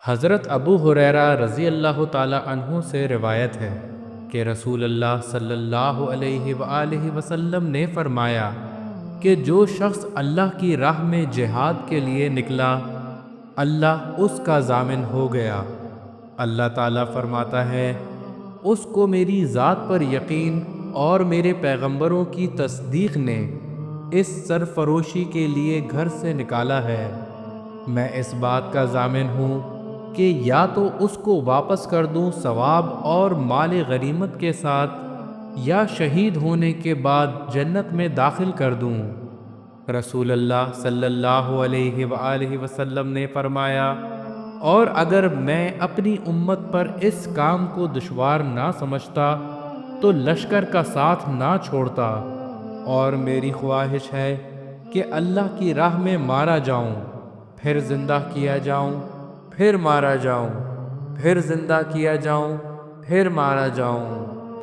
حضرت ابو ہریرہ رضی اللہ تعالی عنہ سے روایت ہے کہ رسول اللہ صلی اللہ علیہ وآلہ وسلم نے فرمایا کہ جو شخص اللہ کی راہ میں جہاد کے لیے نکلا، اللہ اس کا ضامن ہو گیا۔ اللہ تعالیٰ فرماتا ہے، اس کو میری ذات پر یقین اور میرے پیغمبروں کی تصدیق نے اس سرفروشی کے لیے گھر سے نکالا ہے۔ میں اس بات کا ضامن ہوں کہ یا تو اس کو واپس کر دوں ثواب اور مال غنیمت کے ساتھ، یا شہید ہونے کے بعد جنت میں داخل کر دوں۔ رسول اللہ صلی اللہ علیہ وآلہ وسلم نے فرمایا، اور اگر میں اپنی امت پر اس کام کو دشوار نہ سمجھتا تو لشکر کا ساتھ نہ چھوڑتا، اور میری خواہش ہے کہ اللہ کی راہ میں مارا جاؤں، پھر زندہ کیا جاؤں، پھر مارا جاؤں، پھر زندہ کیا جاؤں، پھر مارا جاؤں۔